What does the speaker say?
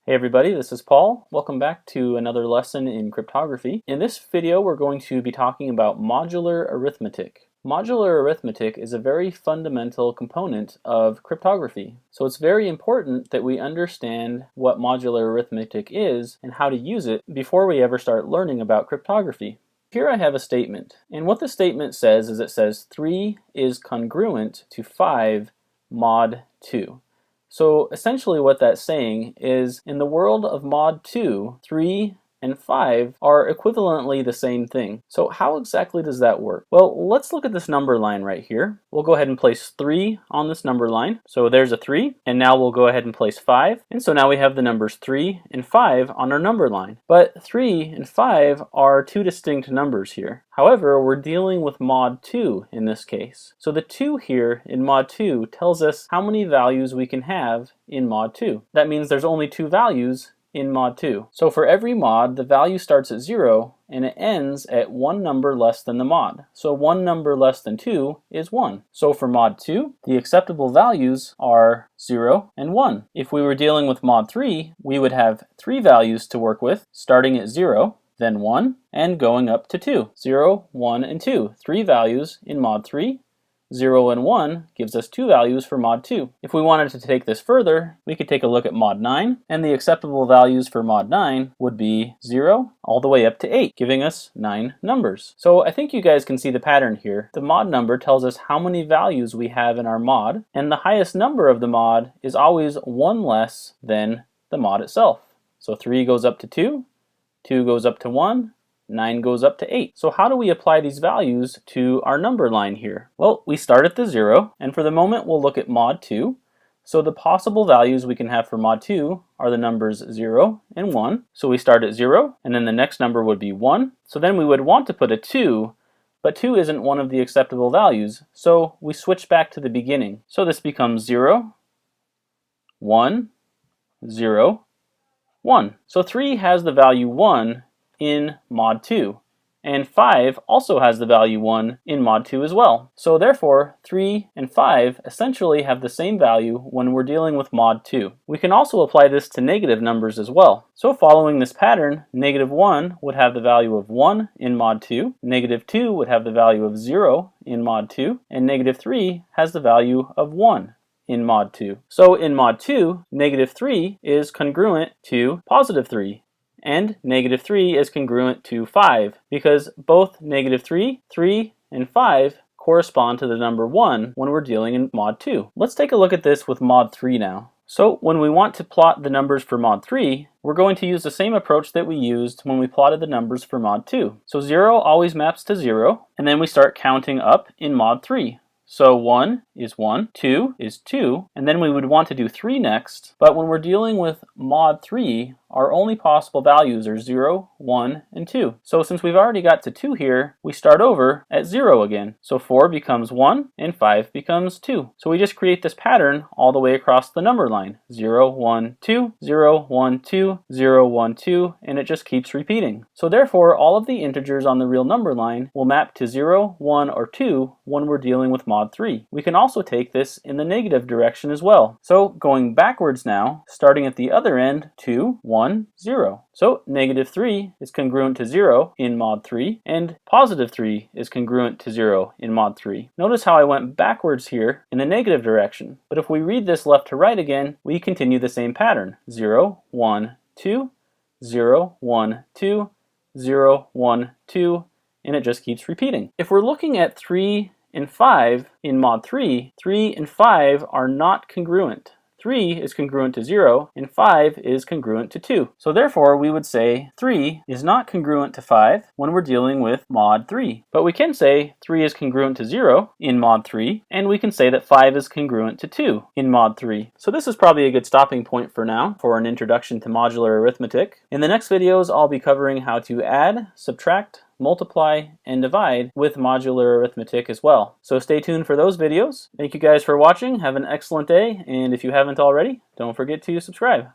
Hey everybody, this is Paul. Welcome back to another lesson in cryptography. In this video, we're going to be talking about modular arithmetic. Modular arithmetic is a very fundamental component of cryptography. So it's very important that we understand what modular arithmetic is and how to use it before we ever start learning about cryptography. Here I have a statement, and what the statement says is it says 3 is congruent to 5 mod 2. So essentially what that's saying is in the world of mod 2, 3 and 5 are equivalently the same thing. So how exactly does that work? Well, let's look at this number line right here. We'll go ahead and place 3 on this number line. So there's a 3, and now we'll go ahead and place 5. And so now we have the numbers 3 and 5 on our number line. But 3 and 5 are two distinct numbers here. However, we're dealing with mod 2 in this case. So the 2 here in mod 2 tells us how many values we can have in mod 2. That means there's only 2 values in mod 2. So for every mod, the value starts at 0 and it ends at one number less than the mod. So one number less than 2 is 1. So for mod 2, the acceptable values are 0 and 1. If we were dealing with mod 3, we would have 3 values to work with, starting at 0, then 1, and going up to 2. 0, 1, and 2. 3 values in mod 3. 0 and 1 gives us 2 values for mod 2. If we wanted to take this further, we could take a look at mod 9, and the acceptable values for mod 9 would be 0 all the way up to 8, giving us 9 numbers. So I think you guys can see the pattern here. The mod number tells us how many values we have in our mod, and the highest number of the mod is always 1 less than the mod itself. So 3 goes up to 2, 2 goes up to 1, 9 goes up to 8. So how do we apply these values to our number line here? Well, we start at the 0, and for the moment we'll look at mod 2. So the possible values we can have for mod 2 are the numbers 0 and 1. So we start at 0, and then the next number would be 1. So then we would want to put a 2, but 2 isn't one of the acceptable values, so we switch back to the beginning. So this becomes 0, 1, 0, 1. So 3 has the value 1 in mod 2, and 5 also has the value 1 in mod 2 as well. So therefore 3 and 5 essentially have the same value when we're dealing with mod 2. We can also apply this to negative numbers as well. So following this pattern, negative 1 would have the value of 1 in mod 2, negative 2 would have the value of 0 in mod 2, and negative 3 has the value of 1 in mod 2. So in mod 2, negative 3 is congruent to positive 3. And negative 3 is congruent to 5 because both negative 3, 3, and 5 correspond to the number 1 when we're dealing in mod 2. Let's take a look at this with mod 3 now. So when we want to plot the numbers for mod 3, we're going to use the same approach that we used when we plotted the numbers for mod 2. So 0 always maps to 0, and then we start counting up in mod 3. So 1 is 1, 2 is 2, and then we would want to do 3 next, but when we're dealing with mod 3, our only possible values are 0, 1, and 2. So since we've already got to 2 here, we start over at 0 again. So 4 becomes 1, and 5 becomes 2. So we just create this pattern all the way across the number line. 0, 1, 2, 0, 1, 2, 0, 1, 2, and it just keeps repeating. So therefore, all of the integers on the real number line will map to 0, 1, or 2 when we're dealing with mod 3. We can also take this in the negative direction as well. So going backwards now, starting at the other end, 2, 1, 0. So negative 3 is congruent to 0 in mod 3, and positive 3 is congruent to 0 in mod 3. Notice how I went backwards here in the negative direction, but if we read this left to right again, we continue the same pattern. 0, 1, 2, 0, 1, 2, 0, 1, 2, and it just keeps repeating. If we're looking at 3 and 5 in mod 3, 3 and 5 are not congruent. 3 is congruent to 0, and 5 is congruent to 2. So therefore, we would say 3 is not congruent to 5 when we're dealing with mod 3. But we can say 3 is congruent to 0 in mod 3, and we can say that 5 is congruent to 2 in mod 3. So this is probably a good stopping point for now for an introduction to modular arithmetic. In the next videos, I'll be covering how to add, subtract, multiply, and divide with modular arithmetic as well. So stay tuned for those videos. Thank you guys for watching. Have an excellent day, and if you haven't already, don't forget to subscribe.